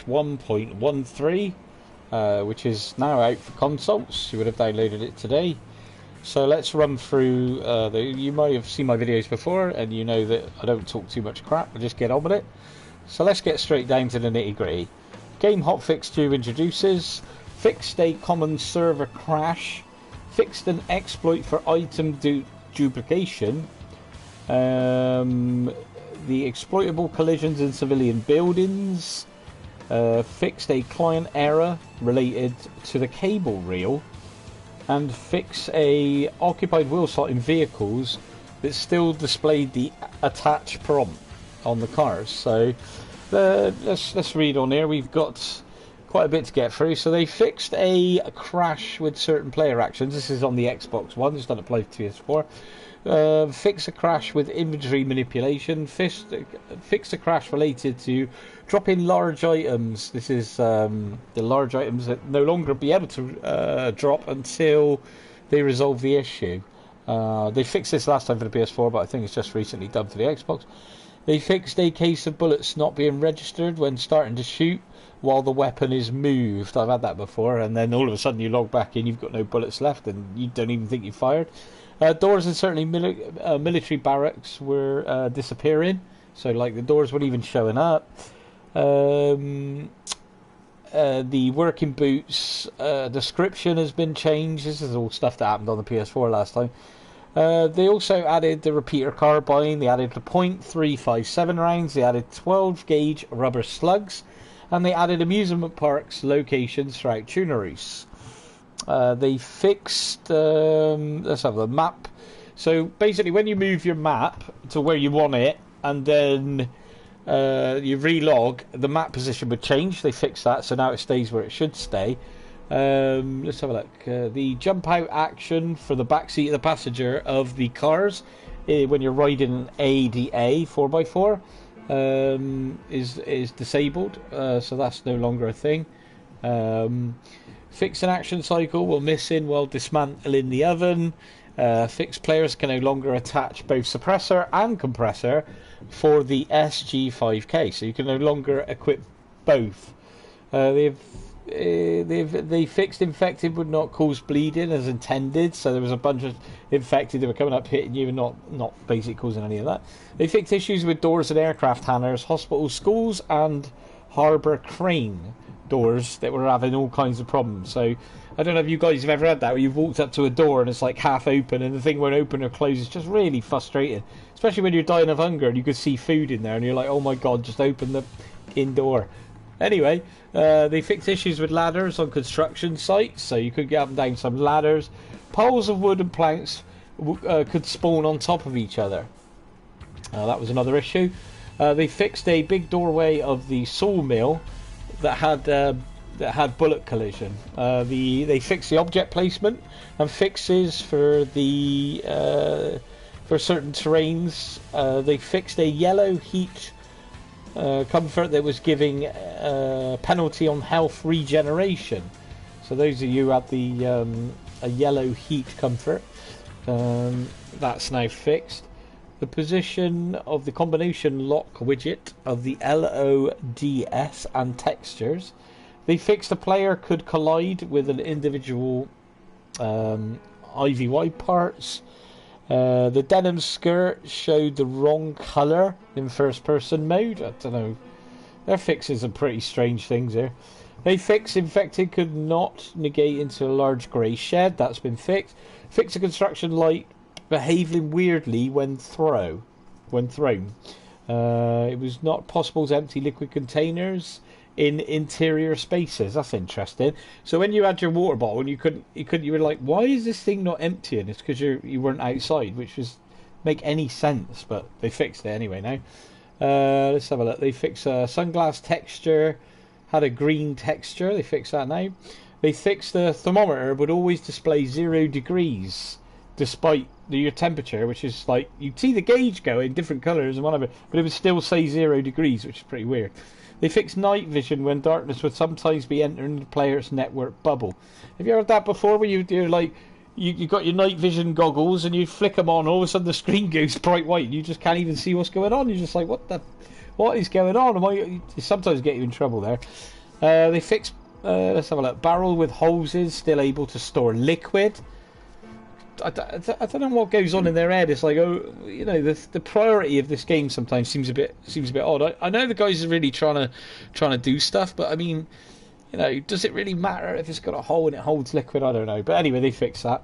1.13, which is now out for consoles. You would have downloaded it today. So let's run through, you might have seen my videos before, and you know that I don't talk too much crap, I just get on with it. So let's get straight down to the nitty gritty. Game hotfix 2 introduces, fixed a common server crash, fixed an exploit for item duplication, the exploitable collisions in civilian buildings, fixed a client error related to the cable reel, and fix a occupied wheel slot in vehicles that still displayed the attach prompt on the cars. So let's read on here. We've got quite a bit to get through. So they fixed a crash with certain player actions. This is on the Xbox One. This doesn't apply to PS4. Fix a crash with inventory manipulation. Fix a crash related to dropping large items. This is the large items that no longer be able to drop until they resolve the issue. They fixed this last time for the PS4, but I think it's just recently done for the Xbox. They fixed a case of bullets not being registered when starting to shoot while the weapon is moved. I've had that before, and then all of a sudden you log back in, you've got no bullets left, and you don't even think you fired. Doors in certainly military barracks were disappearing, so like the doors weren't even showing up. The working boots description has been changed. This is all stuff that happened on the PS4 last time. They also added the repeater carbine, they added the .357 rounds, they added 12 gauge rubber slugs, and they added amusement parks locations throughout Tuneries. They fixed, let's have the map. So basically when you move your map to where you want it and then you relog, the map position would change. They fixed that, so now it stays where it should stay. Let's have a look. The jump out action for the backseat of the passenger of the cars when you're riding an ADA 4x4 is disabled, so that's no longer a thing. Fix an action cycle while missing while dismantling the oven. Fixed players can no longer attach both suppressor and compressor for the SG5K, so you can no longer equip both. They fixed infected would not cause bleeding as intended, so there was a bunch of infected that were coming up hitting you and not basically causing any of that. They fixed issues with doors and aircraft hangars, hospitals, schools, and harbour crane doors that were having all kinds of problems. So I don't know if you guys have ever had that, where you've walked up to a door and it's like half open and the thing won't open or close. It's just really frustrating, especially when you're dying of hunger and you could see food in there and you're like, oh my god, just open the indoor. Anyway, they fixed issues with ladders on construction sites, so you could get up and down some ladders. Piles of wood and planks could spawn on top of each other. That was another issue. They fixed a big doorway of the sawmill that had bullet collision. They fixed the object placement and fixes for the for certain terrains. They fixed a yellow heat comfort that was giving penalty on health regeneration. So those of you who had the a yellow heat comfort, that's now fixed. The position of the combination lock widget of the LODS and textures. They fixed a player could collide with an individual IVY parts. The denim skirt showed the wrong colour in first person mode. I don't know. They're fixing some pretty strange things here. They fixed infected could not negate into a large grey shed. That's been fixed. Fixed a construction light behaving weirdly when thrown. It was not possible to empty liquid containers in interior spaces. That's interesting. So when you had your water bottle and you were like, why is this thing not emptying? It's because you weren't outside, which was make any sense, but they fixed it anyway now. Let's have a look. They fixed sunglass texture, had a green texture. They fixed that now. They fixed the thermometer would always display 0 degrees despite your temperature, which is like you'd see the gauge go in different colours and whatever, but it would still say 0 degrees, which is pretty weird. They fixed night vision when darkness would sometimes be entering the player's network bubble. Have you heard that before, where you're like you got your night vision goggles and you flick them on, all of a sudden the screen goes bright white and you just can't even see what's going on? You're just like, what what is going on? You sometimes get you in trouble there. They fixed, let's have a look, barrel with hoses, still able to store liquid. I don't know what goes on in their head. It's like, oh, you know, the priority of this game sometimes seems a bit odd. I know the guys are really trying to do stuff, but I mean, you know, does it really matter if it's got a hole and it holds liquid? I don't know. But anyway, they fixed that.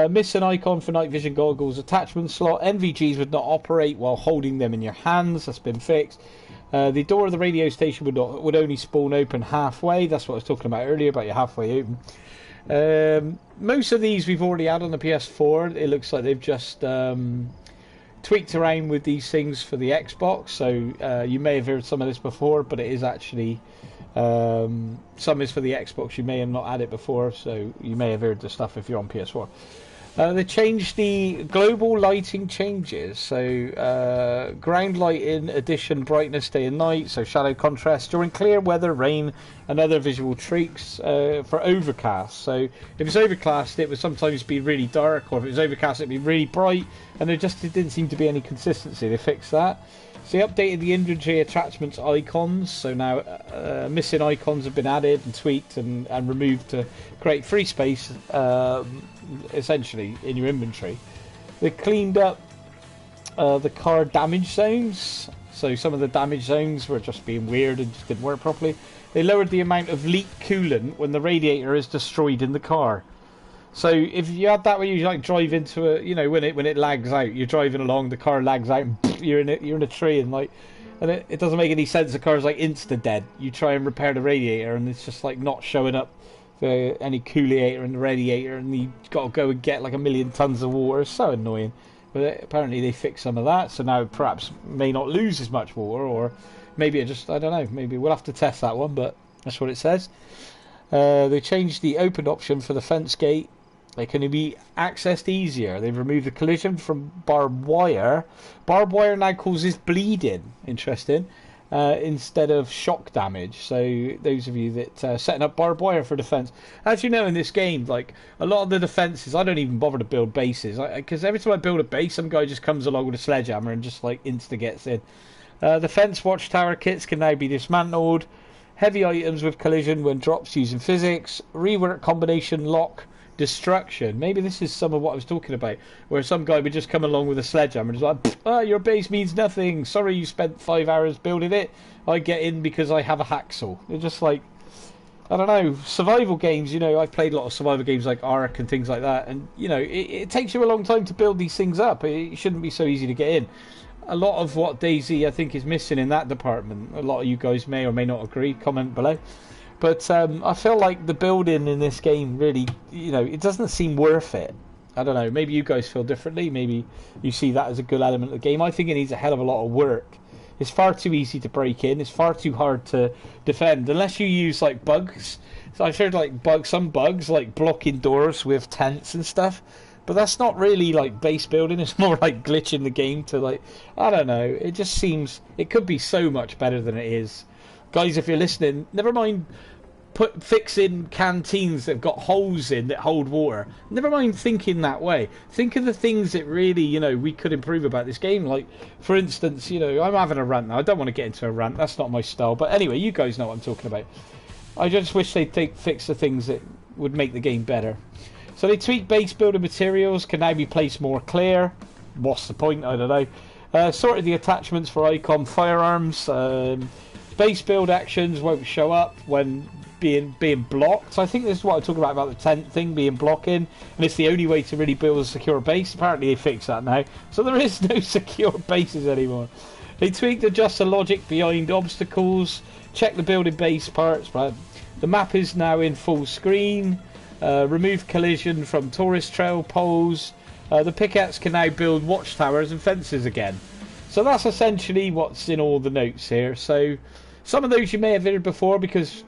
Missing icon for night vision goggles attachment slot. NVGs would not operate while holding them in your hands. That's been fixed. The door of the radio station would only spawn open halfway. That's what I was talking about earlier, about your halfway open. Most of these we've already had on the PS4. It looks like they've just tweaked around with these things for the Xbox. So you may have heard some of this before, but it is actually some is for the Xbox. You may have not had it before, so you may have heard the stuff if you're on PS4. They changed the global lighting changes, so ground lighting, addition, brightness, day and night, so shadow contrast during clear weather, rain, and other visual tricks for overcast. So if it's overcast, it would sometimes be really dark, or if it was overcast, it'd be really bright, and it didn't seem to be any consistency. They fixed that. So they updated the inventory attachments icons, so now missing icons have been added and tweaked and removed to create free space, essentially, in your inventory. They cleaned up the car damage zones, so some of the damage zones were just being weird and just didn't work properly. They lowered the amount of leak coolant when the radiator is destroyed in the car. So if you had that where you like drive into a, you know, when it lags out, you're driving along, the car lags out, and you're in a tree, and it doesn't make any sense. The car's like insta dead. You try and repair the radiator, and it's just like not showing up for any coolator in the radiator, and you've got to go and get like 1,000,000 tons of water. It's so annoying. But apparently they fixed some of that, so now perhaps may not lose as much water, or maybe it just, I don't know. Maybe we'll have to test that one, but that's what it says. They changed the open option for the fence gate. They can be accessed easier. They've removed the collision from barbed wire. Barbed wire now causes bleeding. Interesting. Instead of shock damage. So those of you that setting up barbed wire for defense, as you know, in this game, like a lot of the defenses, I don't even bother to build bases, because every time I build a base, some guy just comes along with a sledgehammer and just like insta gets in. The fence watchtower kits can now be dismantled. Heavy items with collision when drops using physics. Rework combination lock destruction. Maybe this is some of what I was talking about, where some guy would just come along with a sledgehammer and just like, your base means nothing. Sorry you spent 5 hours building it. I get in because I have a hacksaw. They're just like, I don't know, survival games, you know, I've played a lot of survival games like Ark and things like that, and, you know, it takes you a long time to build these things up. It shouldn't be so easy to get in. A lot of what Dayz, I think, is missing in that department. A lot of you guys may or may not agree. Comment below. But I feel like the building in this game really, you know, it doesn't seem worth it. I don't know, maybe you guys feel differently. Maybe you see that as a good element of the game. I think it needs a hell of a lot of work. It's far too easy to break in. It's far too hard to defend. Unless you use, like, bugs. So I've heard, like, some bugs, like blocking doors with tents and stuff. But that's not really, like, base building. It's more like glitching the game to, like, I don't know. It just seems, it could be so much better than it is. Guys, if you're listening, never mind fixing canteens that have got holes in that hold water. Never mind thinking that way. Think of the things that really, you know, we could improve about this game. Like, for instance, you know, I'm having a rant now. I don't want to get into a rant. That's not my style. But anyway, you guys know what I'm talking about. I just wish they'd fix the things that would make the game better. So they tweak base building materials, can now be placed more clear. What's the point? I don't know. Sorted the attachments for icon firearms. Base build actions won't show up when being blocked. So I think this is what I'm talking about the tent thing being blocking, and it's the only way to really build a secure base. Apparently they fixed that now, so there is no secure bases anymore. They tweaked adjust the logic behind obstacles, check the building base parts. Right, the map is now in full screen. Remove collision from tourist trail poles. The pickaxe can now build watchtowers and fences again. So that's essentially what's in all the notes here. So some of those you may have heard before, because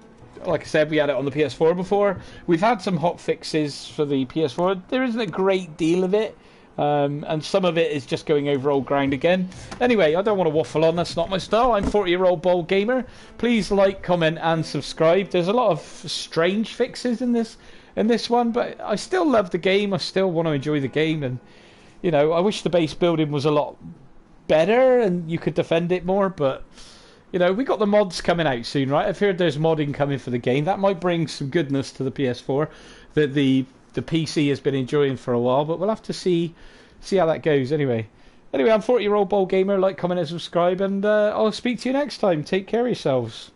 like I said, we had it on the PS4 before. We've had some hot fixes for the PS4. There isn't a great deal of it, and some of it is just going over old ground again. Anyway, I don't want to waffle on. That's not my style. I'm 40-year-old bald gamer. Please like, comment and subscribe. There's a lot of strange fixes in this one, but I still love the game. I still want to enjoy the game, and, you know, I wish the base building was a lot better and you could defend it more, but you know, we got the mods coming out soon, right? I've heard there's modding coming for the game. That might bring some goodness to the PS4 that the PC has been enjoying for a while, but we'll have to see how that goes anyway. Anyway, I'm 40-year-old Bowl Gamer. Like, comment, and subscribe, and I'll speak to you next time. Take care of yourselves.